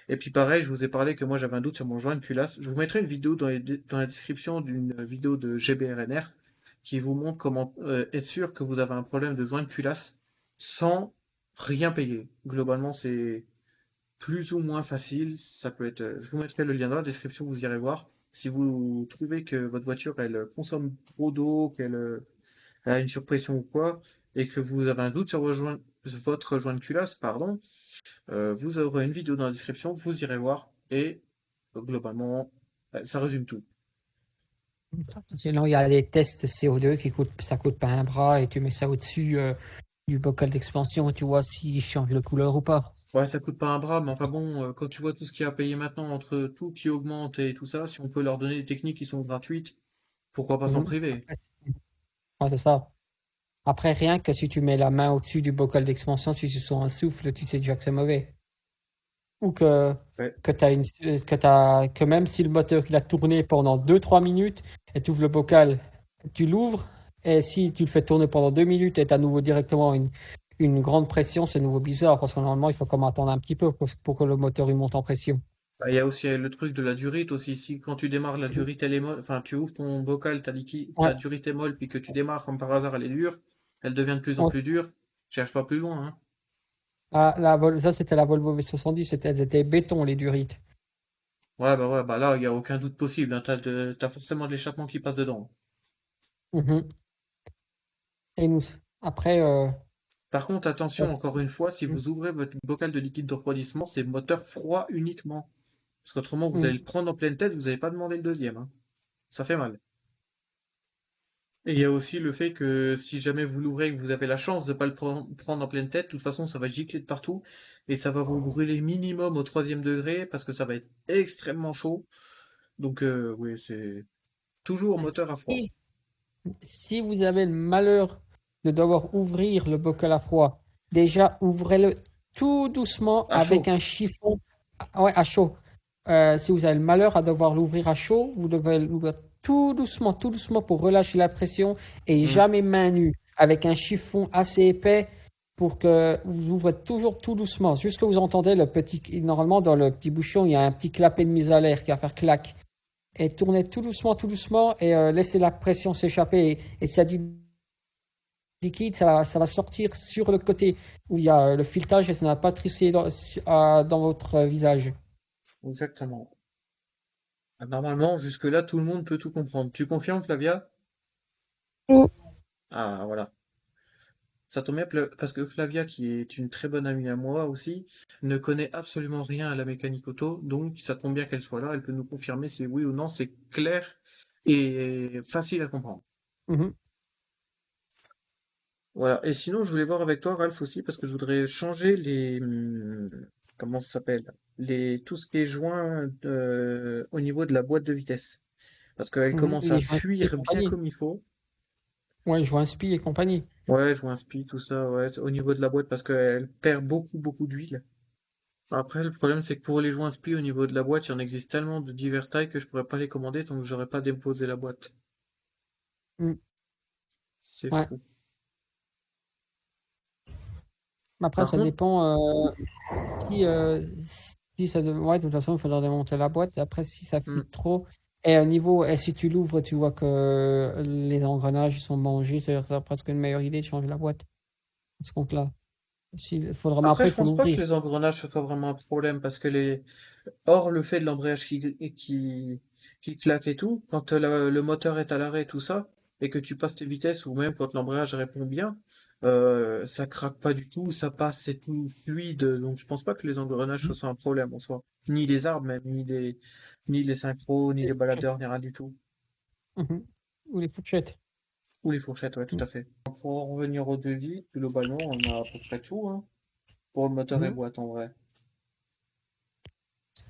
Et puis pareil, je vous ai parlé que moi j'avais un doute sur mon joint de culasse. Je vous mettrai une vidéo dans la description d'une vidéo de GBRNR qui vous montre comment être sûr que vous avez un problème de joint de culasse sans rien payer. Globalement, c'est plus ou moins facile. Ça peut être. Je vous mettrai le lien dans la description, vous irez voir. Si vous trouvez que votre voiture elle consomme trop d'eau, qu'elle a une surpression ou quoi, et que vous avez un doute sur votre joint de culasse, pardon, vous aurez une vidéo dans la description, vous irez voir, et globalement, ça résume tout. Sinon, il y a les tests CO2 ça coûte pas un bras et tu mets ça au-dessus du bocal d'expansion et tu vois s'il change de couleur ou pas. Ouais, ça coûte pas un bras, mais enfin bon, quand tu vois tout ce qu'il y a à payer maintenant entre tout qui augmente et tout ça, si on peut leur donner des techniques qui sont gratuites, pourquoi pas s'en Mhm. priver? Après, ouais, c'est ça. Après, rien que si tu mets la main au-dessus du bocal d'expansion, si tu sens un souffle, tu sais déjà que c'est mauvais. Ou Ouais. que même si le moteur il a tourné pendant 2-3 minutes et tu ouvres le bocal, tu l'ouvres, et si tu le fais tourner pendant 2 minutes et tu as à nouveau directement une grande pression, c'est nouveau bizarre parce que normalement il faut comme attendre un petit peu pour que le moteur il monte en pression. Bah, il y a aussi le truc de la durite aussi. Si quand tu démarres, la durite elle est molle, enfin tu ouvres ton bocal, Ouais, ta durite est molle, puis que tu démarres comme par hasard elle est dure, elle devient de plus en ouais. plus dure. Cherche pas plus loin, hein. Ah, ça c'était la Volvo V70, elles étaient béton les durites. Ouais, bah là, il y a aucun doute possible, hein. T'as forcément de l'échappement qui passe dedans. Mhm. Et nous, après, Par contre, attention, encore une fois, si vous ouvrez votre bocal de liquide de refroidissement, c'est moteur froid uniquement. Parce qu'autrement, vous allez mm, le prendre en pleine tête, vous n'avez pas demandé le deuxième, hein. Ça fait mal. Et il y a aussi le fait que si jamais vous l'ouvrez et que vous avez la chance de ne pas prendre en pleine tête, de toute façon, ça va gicler de partout et ça va vous brûler minimum au 3e degré parce que ça va être extrêmement chaud. Donc, oui, c'est toujours moteur à froid. si, si vous avez le malheur de devoir ouvrir le bocal à froid, déjà ouvrez-le tout doucement À avec chaud. un chiffon, ouais, à chaud. Si vous avez le malheur à devoir l'ouvrir à chaud, vous devez l'ouvrir tout doucement pour relâcher la pression et Hmm. jamais main nue, avec un chiffon assez épais pour que vous ouvrez toujours tout doucement. Jusque vous entendez normalement dans le petit bouchon, il y a un petit clapet de mise à l'air qui va faire clac. Et tournez tout doucement et laissez la pression s'échapper. Et s'il y a du liquide, ça va sortir sur le côté où il y a le filetage et ça n'a pas tricé dans votre visage. Exactement. Normalement, jusque-là, tout le monde peut tout comprendre. Tu confirmes, Flavia? Oui. Ah, voilà. Ça tombe bien parce que Flavia, qui est une très bonne amie à moi aussi, ne connaît absolument rien à la mécanique auto, donc ça tombe bien qu'elle soit là, elle peut nous confirmer si oui ou non c'est clair et facile à comprendre. Mhm. Voilà. Et sinon, je voulais voir avec toi, Ralph, aussi, parce que je voudrais changer comment ça s'appelle? tout ce qui est joint au niveau de la boîte de vitesse. Parce qu'elle commence à Les joints SPI et fuir bien compagnie. comme il faut. Ouais, joints SPI et compagnie. Ouais, joint spi, tout ça, ouais, au niveau de la boîte, parce qu'elle perd beaucoup, beaucoup d'huile. Après, le problème, c'est que pour les joints spi au niveau de la boîte, il y en existe tellement de divers tailles que je pourrais pas les commander, donc j'aurais pas déposé la boîte. Mm. C'est Ouais. fou. Mais après, Par ça contre, dépend si, si ça ouais, de toute façon, il faudra démonter la boîte. Après, si ça hmm, fuite trop. Et au niveau, et si tu l'ouvres, tu vois que les engrenages ils sont mangés, c'est-à-dire que ça presque une meilleure idée de changer la boîte. À ce compte-là. Il faudra, mais après, après, il je faut pense pas que l'ouvrir. les engrenages ce soit vraiment un problème, parce que Or, le fait de l'embrayage qui claque et tout, quand le moteur est à l'arrêt, tout ça, et que tu passes tes vitesses, ou même quand l'embrayage répond bien, ça craque pas du tout, ça passe, c'est tout fluide. Donc, je pense pas que les engrenages ce soit un problème en soi. Ni les arbres, même, ni les synchros, ni Les les fourchettes. baladeurs, ni rien du tout. Mhm. Ou les fourchettes. Ou les fourchettes, ouais, tout Mhm. à fait. Pour en revenir au devis, globalement, on a à peu près tout, hein, pour le moteur et Mhm. boîte, en vrai.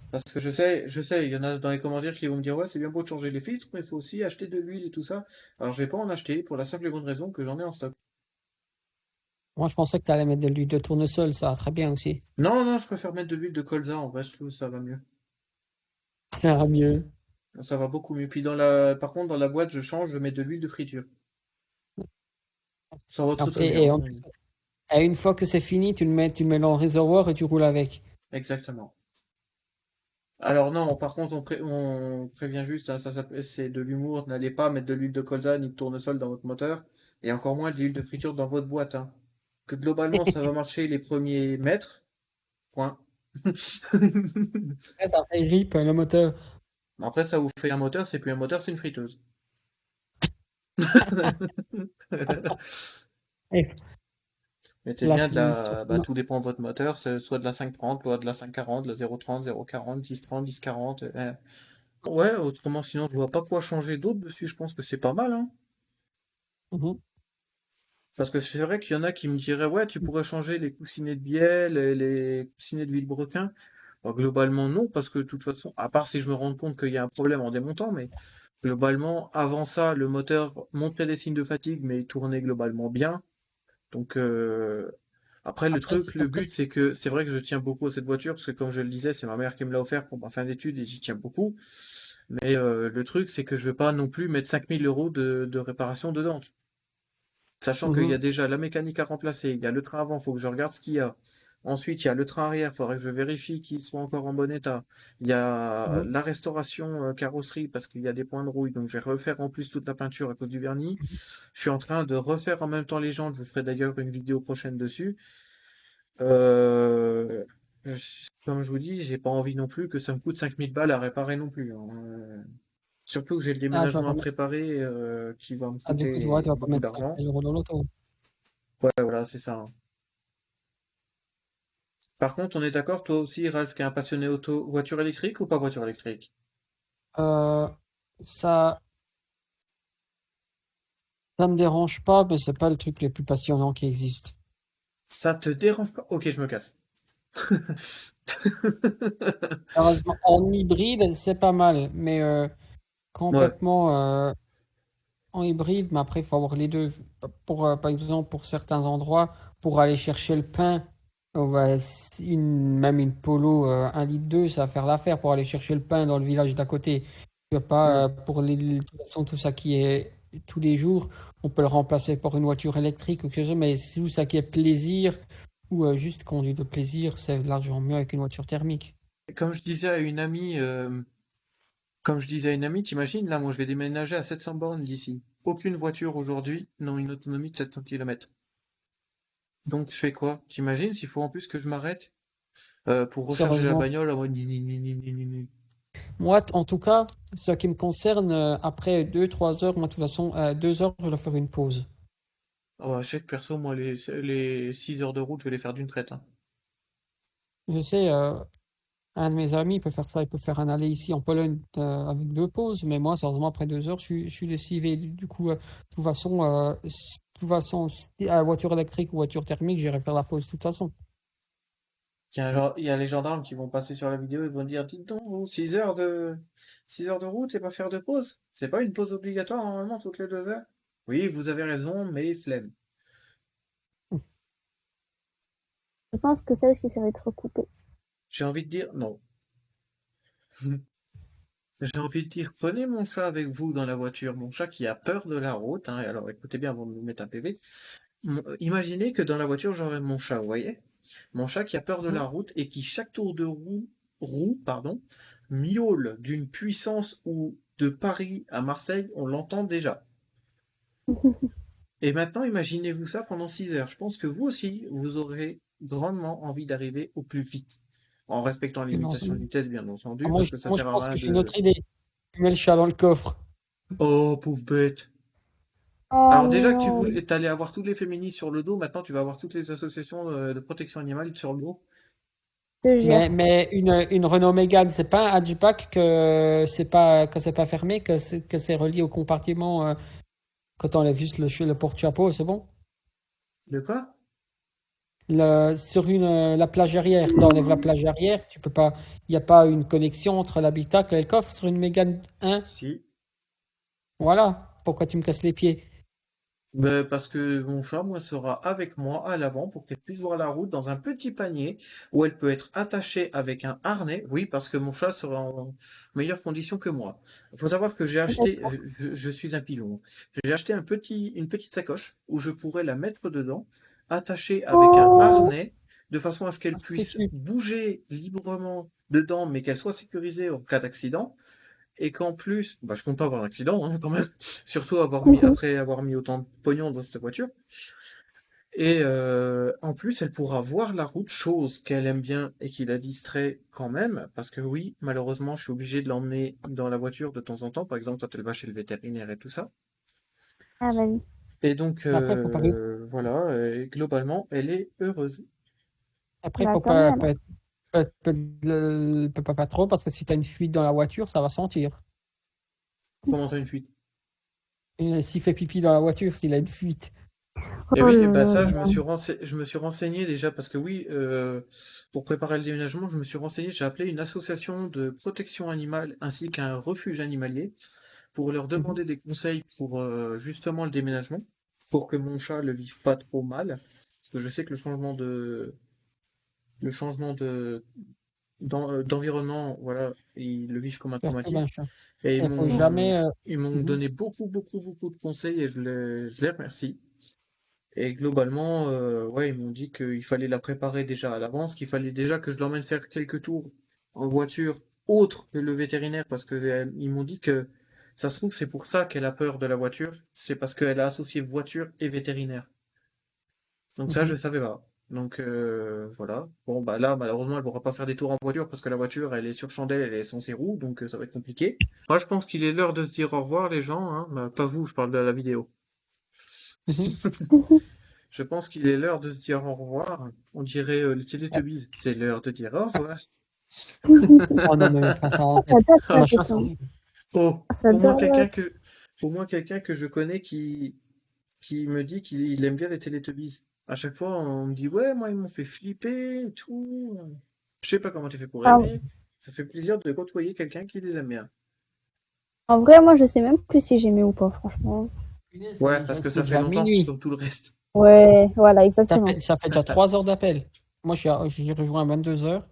Parce que je sais, il y en a dans les commentaires qui vont me dire, ouais, c'est bien beau de changer les filtres, mais il faut aussi acheter de l'huile et tout ça. Alors, je vais pas en acheter pour la simple et bonne raison que j'en ai en stock. Moi, je pensais que tu allais mettre de l'huile de tournesol, ça va très bien aussi. Non, non, je préfère mettre de l'huile de colza, en vrai, je trouve que ça va mieux. Ça ira mieux. Ça va beaucoup mieux. Puis par contre, dans la boîte, je change, je mets de l'huile de friture. Ça va très très bien, Et, hein. et une fois que c'est fini, tu le mets dans le réservoir et tu roules avec. Exactement. Alors non, par contre, on prévient juste, hein, c'est de l'humour, n'allez pas mettre de l'huile de colza ni de tournesol dans votre moteur, et encore moins de l'huile de friture dans votre boîte, hein. Que globalement, ça va marcher les premiers mètres, point. Après, ça fait rip le moteur. Après, ça vous fait un moteur, c'est plus un moteur, c'est une friteuse. Et Mettez la bien sinistre. bah, tout dépend de votre moteur, c'est soit de la 530, soit de la 540, de la 030, 040, 1030, 1040. Ouais, autrement, sinon, je vois pas quoi changer d'autre dessus, je pense que c'est pas mal, hein. Mhm. Parce que c'est vrai qu'il y en a qui me diraient, ouais, tu pourrais changer les coussinets de bielle, et les coussinets de vilebrequin. Bah, globalement, non, parce que de toute façon, à part si je me rends compte qu'il y a un problème en démontant, mais globalement, avant ça, le moteur montrait des signes de fatigue, mais il tournait globalement bien. Donc, après, le Après, but, c'est que c'est vrai que je tiens beaucoup à cette voiture, parce que comme je le disais, c'est ma mère qui me l'a offert pour ma fin d'études et j'y tiens beaucoup. Mais le truc, c'est que je veux pas non plus mettre 5 000 € de réparation dedans. Sachant qu'il y a mhm, déjà la mécanique à remplacer, il y a le train avant, faut que je regarde ce qu'il y a. Ensuite, il y a le train arrière, il faudrait que je vérifie qu'il soit encore en bon état. Il y a mhm, la restauration carrosserie parce qu'il y a des points de rouille, donc je vais refaire en plus toute la peinture à cause du vernis. Je suis en train de refaire en même temps les jantes, je vous ferai d'ailleurs une vidéo prochaine dessus. Euh, Comme je vous dis, j'ai pas envie non plus que ça me coûte 5 000 balles à réparer non plus, hein. Surtout que j'ai le ah, tu vas déménagement pas à mettre, préparer qui va me du coup, tu vois, coûter tu vas pas beaucoup mettre 5 d'argent. 000 € dans l'auto. Ouais, voilà, c'est ça, hein. Par contre, on est d'accord, toi aussi, Ralph, qui est un passionné auto, voiture électrique ou pas voiture électrique? Euh, ça, ça me dérange pas, mais c'est pas le truc le plus passionnant qui existe. Ça te dérange pas? Ok, je me casse. Heureusement, en hybride, c'est pas mal, mais Ouais. complètement en hybride, mais après, il faut avoir les deux. Par exemple, pour certains endroits, pour aller chercher le pain, ouais, même une Polo 1 litre 2, ça va faire l'affaire pour aller chercher le pain dans le village d'à côté. Tu vas pas, Hmm. pour de toute façon, tout ça qui est tous les jours, on peut le remplacer par une voiture électrique ou quelque chose, mais tout ça qui est plaisir ou juste conduite de plaisir, c'est largement mieux avec une voiture thermique. Comme je disais à une amie, comme je disais à une amie, t'imagines, là, moi, je vais déménager à 700 bornes d'ici. Aucune voiture aujourd'hui n'a une autonomie de 700 km. Donc, je fais quoi? T'imagines s'il faut en plus que je m'arrête pour recharger la Sérieusement. bagnole en mode ni ni ni ni ni ni ni. Moi, en tout cas, ce qui me concerne, après 2 3 heures, moi, de toute façon, 2 heures, je dois faire une pause. Ah bah, je sais que perso, moi, les 6 heures de route, je vais les faire d'une traite, hein. Je sais, un de mes amis peut faire ça, il peut faire un aller ici en Pologne avec 2 pauses, mais moi, sérieusement, après 2 heures, je suis lessivé. Du coup, de toute façon, si, voiture électrique ou voiture thermique, j'irai faire la pause de toute façon. Il y a les gendarmes qui vont passer sur la vidéo et vont dire, dites donc, vous, 6 heures de route et pas faire de pause? C'est pas une pause obligatoire normalement toutes les 2 heures? Oui, vous avez raison, mais flemme. Je pense que ça aussi, ça va être recoupé. J'ai envie de dire, non. J'ai envie de dire, prenez mon chat avec vous dans la voiture, mon chat qui a peur de la route, hein, alors écoutez bien avant de vous mettre un PV. Imaginez que dans la voiture, j'aurais mon chat, vous voyez? Mon chat qui a peur de la route et qui, chaque tour de roue, miaule d'une puissance où de Paris à Marseille, on l'entend déjà. Et maintenant, imaginez-vous ça pendant 6 heures. Je pense que vous aussi, vous aurez grandement envie d'arriver au plus vite. En respectant les Non, limitations de vitesse, bien entendu, moi, parce que ça moi, je sert à pense rien que j'ai une de... autre idée. Tu mets le chat dans le coffre. Oh, pauvre bête. Oh Alors déjà que tu non, voulais, t'allais avoir toutes les féministes sur le dos, maintenant tu vas avoir toutes les associations de protection animale sur le dos. je te jure. Mais une Renault Mégane, c'est pas un hatchback que c'est pas fermé, que c'est relié au compartiment quand on enlève juste le porte-chapeau, c'est bon? De quoi? Sur la plage arrière, tu enlèves la plage arrière, tu peux pas, il n'y a pas une connexion entre l'habitacle et le coffre sur une Mégane 1. Si. Voilà. Pourquoi tu me casses les pieds? Ben, parce que mon chat, moi, sera avec moi à l'avant pour qu'elle puisse voir la route dans un petit panier où elle peut être attachée avec un harnais. Oui, parce que mon chat sera en meilleures conditions que moi. Il faut savoir que j'ai acheté, je suis un pilon. J'ai acheté une petite sacoche où je pourrais la mettre dedans, attachée avec un Oh, harnais, de façon à ce qu'elle Ah, c'est puisse cute. bouger librement dedans, mais qu'elle soit sécurisée en cas d'accident. Et qu'en plus, bah, je compte pas avoir un accident, hein, quand même. Surtout après avoir mis autant de pognon dans cette voiture. Et en plus, elle pourra voir la route, chose qu'elle aime bien et qui la distrait quand même. Parce que oui, malheureusement, je suis obligé de l'emmener dans la voiture de temps en temps. Par exemple, quand elle va chez le vétérinaire et tout ça. ah bah oui. Et donc, Après, faut pas, voilà, et globalement, elle est heureuse. après, Bah faut tant mieux pas, alors. pas trop parce que si tu as une fuite dans la voiture, ça va sentir. Comment ça, une fuite? Et s'il fait pipi dans la voiture, s'il a une fuite. Et Oh oui, et là bah là ça, là. je me suis renseigné déjà parce que oui, pour préparer le déménagement, je me suis renseigné, j'ai appelé une association de protection animale ainsi qu'un refuge animalier pour leur Mhm. demander des conseils pour justement le déménagement, pour que mon chat le vive pas trop mal, parce que je sais que le changement d'environnement, voilà, ils le vivent comme un Perturbe un traumatisme. chat. Et Il faut jamais. ils m'ont Mhm. donné beaucoup, beaucoup, beaucoup de conseils et je les remercie. Et globalement, ouais, ils m'ont dit qu'il fallait la préparer déjà à l'avance, qu'il fallait déjà que je l'emmène faire quelques tours en voiture autre que le vétérinaire, parce que ils m'ont dit que ça se trouve, c'est pour ça qu'elle a peur de la voiture, c'est parce qu'elle a associé voiture et vétérinaire. Donc ça, Mhm. je savais pas. Donc voilà. Bon, bah là, malheureusement, elle pourra pas faire des tours en voiture parce que la voiture, elle est sur chandelle, elle est sans ses roues, donc ça va être compliqué. Moi, je pense qu'il est l'heure de se dire au revoir, les gens, hein. Bah, pas vous, je parle de la vidéo. Mhm. Je pense qu'il est l'heure de se dire au revoir. On dirait les Teletubbies. C'est l'heure de dire au revoir. Oh non, mais pas ça en tête. Ça date Ah, la Un chat, question. oh, Ça date. au moins quelqu'un que je connais qui me dit qu'il aime bien les Teletubbies. À chaque fois, on me dit, ouais, moi, ils m'ont fait flipper et tout. Je sais pas comment tu fais pour Ah, aimer. Ça fait plaisir de côtoyer quelqu'un qui les aime bien. en vrai, moi, je sais même plus si j'aimais ou pas, franchement. punaise, Ouais, parce que c'est ça fait déjà longtemps, minuit. comme tout le reste. Ouais, voilà, exactement. Ça fait déjà 3 heures d'appel. Moi, j'ai rejoint à 22 heures.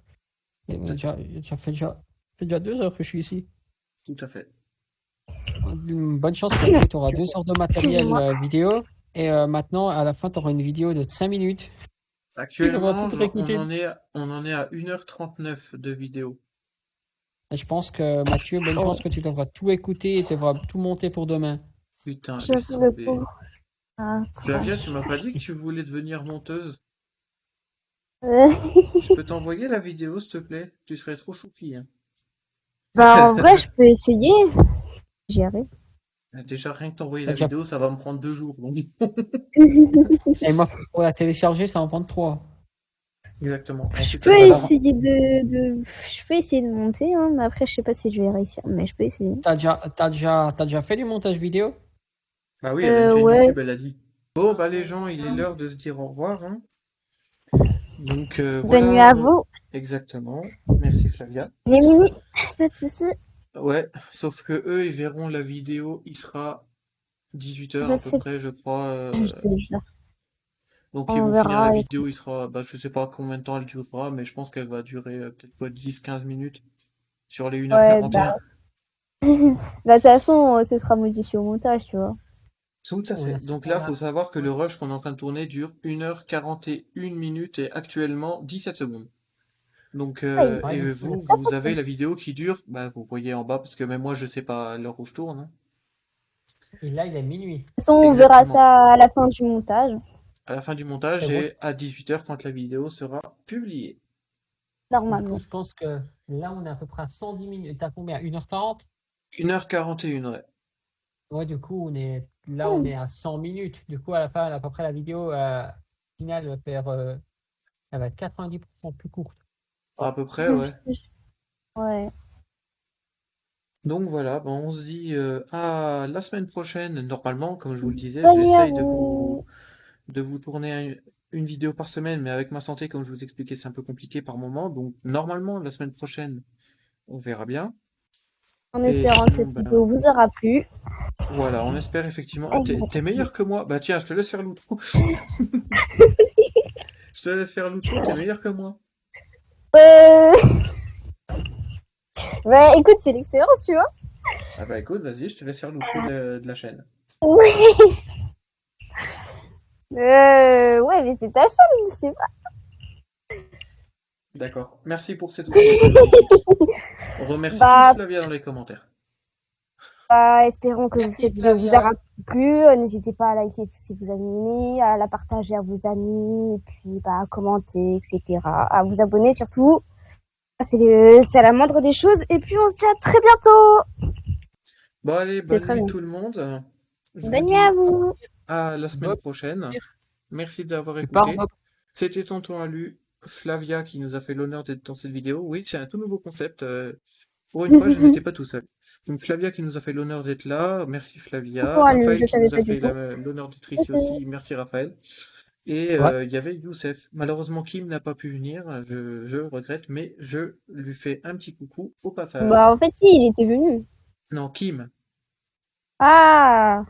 Et Tout à fait. ça fait déjà 2 heures que je suis ici. Tout à fait. Bonne chance, Mathieu. Tu auras 2 heures de matériel Excusez-moi. vidéo. Et maintenant, à la fin, tu auras une vidéo de 5 minutes. Tu devras tout Actuellement, réécouter. on en est à 1h39 de vidéo. Et je pense que Mathieu, bonne Oh, chance que tu devras tout écouter et tu devras tout monter pour demain. Putain, laisse j'avoue le tomber. pauvre. Ah, Flavia, tu tranche. m'as pas dit que tu voulais devenir monteuse. Euh, Je peux t'envoyer la vidéo, s'il te plaît? Tu serais trop choupi, hein. Bah, en vrai, je peux essayer. J'y arrive. Déjà, rien que t'envoyer T'as la déjà- vidéo, ça va me prendre 2 jours, donc. Et moi, pour la télécharger, ça en prend 3. Exactement. Je Ensuite, peux elle va la... essayer je peux essayer de monter, hein, mais après, je sais pas si je vais réussir, mais je peux essayer. T'as déjà fait du montage vidéo? Bah oui, elle a une chaîne Ouais. YouTube, elle a dit. Bon, bah les gens, il est l'heure de se dire au revoir, hein. Donc Bonne nuit voilà, à bon, vous. exactement. Merci Flavia. Les mini, pas de soucis. Ouais, sauf que eux, ils verront la vidéo, il sera 18 h Je à peu sais, près, je crois. je te jure. Donc ils On vont finir la verra. vidéo, il sera, bah, je sais pas combien de temps elle durera, mais je pense qu'elle va durer peut-être quoi, 10-15 minutes sur les une heure Ouais, quarante et bah, un. bah, de toute façon, ce sera modifié au montage, tu vois. Tout à On a, fait. Donc on là, a, faut savoir que ouais. le rush qu'on est en train de tourner dure 1 h 41 minutes et actuellement 17 secondes. Donc, Ouais, Ouais, et donc, vous, vous avez la vidéo qui dure, bah, vous voyez en bas, parce que même moi, je sais pas l'heure où je tourne, hein. et là, il est minuit. de toute façon, on verra Exactement. ça à la fin du montage. À la fin du Et montage moi, et à 18 h quand la vidéo sera publiée. du coup, Normalement. je pense que là, on est à peu près à 110 minutes. T'as combien? 1h40? 1 h 41, ouais. Ouais, du coup, là, on Hmm. est à 100 minutes. Du coup, à la fin, à peu près, la vidéo finale va faire, elle va être 90% plus courte. À peu près, ouais. Ouais. Donc voilà, ben, on se dit à la semaine prochaine. Normalement, comme je vous le disais, Bonne nuit à j'essaye vous. de vous tourner une vidéo par semaine, mais avec ma santé, comme je vous expliquais, c'est un peu compliqué par moment. Donc normalement, la semaine prochaine, on verra bien. En Et espérant que sinon, cette vidéo ben vous aura plu. voilà, on espère effectivement. Ah, t'es meilleur que moi. Bah tiens, je te laisse faire l'outro. Je te laisse faire l'outro, t'es meilleur que moi. Euh... Bah, écoute, c'est l'expérience, tu vois. Ah bah écoute, vas-y, je te laisse faire l'outro de la chaîne. Ouais. Ouais, mais c'est ta chaîne, je sais pas. D'accord. Merci pour cet outro très magnifique. On remercie tous Bah, Flavia dans les commentaires. espérons que Merci, cette vidéo vous aura Flavia. plu. N'hésitez pas à liker si vous avez aimé, à la partager à vos amis, et puis bah, à commenter, etc. À vous abonner surtout. C'est la moindre des choses. Et puis on se dit à très bientôt. Bon allez, C'est bonne très nuit bien. tout le monde. Je vous Bonne nuit à dis vous. à la semaine Bob, prochaine. Merci d'avoir tu pars, écouté. Bob? C'était tonton Alu, Flavia qui nous a fait l'honneur d'être dans cette vidéo. Oui, c'est un tout nouveau concept. Pour une fois, je n'étais pas tout seul. Donc Flavia qui nous a fait l'honneur d'être là. Merci Flavia. Moi, Raphaël je qui savais nous a pas du fait tout. l'honneur d'être ici Merci. aussi. Merci Raphaël. Et Ouais. il y avait Youssef. Malheureusement, Kim n'a pas pu venir. Je regrette, mais je lui fais un petit coucou au passage. Bah, en fait, si, il était venu. Non, Kim. Ah,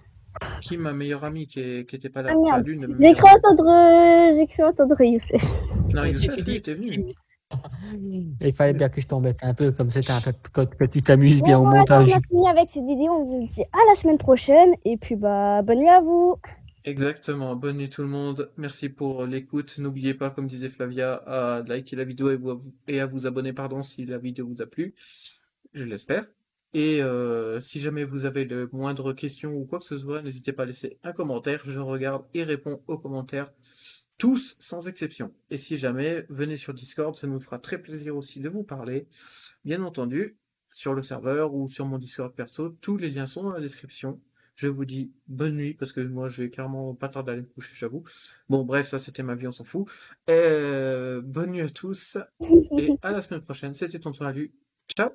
Kim, ma meilleure amie qui était pas ah là. Enfin, merde. l'une de mes meilleures amies. J'ai cru entendre Youssef. Non, Et si tu Youssef, lui, dis était venu. il fallait bien que je t'embête un peu, comme c'était un peu que tu t'amuses bien Bon, au alors on montage. a fini avec cette vidéo. On vous dit à la semaine prochaine. Et puis, bah, bonne nuit à vous. Exactement. Bonne nuit tout le monde. Merci pour l'écoute. N'oubliez pas, comme disait Flavia, à liker la vidéo et à vous abonner, pardon, si la vidéo vous a plu. Je l'espère. Et si jamais vous avez le moindre question ou quoi que ce soit, n'hésitez pas à laisser un commentaire. Je regarde et réponds aux commentaires. Tous, sans exception. Et si jamais, venez sur Discord, ça nous fera très plaisir aussi de vous parler. Bien entendu, sur le serveur ou sur mon Discord perso, tous les liens sont dans la description. Je vous dis bonne nuit, parce que moi je vais clairement pas tarder à aller me coucher, j'avoue. Bon, bref, ça c'était ma vie, on s'en fout. Bonne nuit à tous, et à la semaine prochaine. C'était Tonton Alu. Ciao!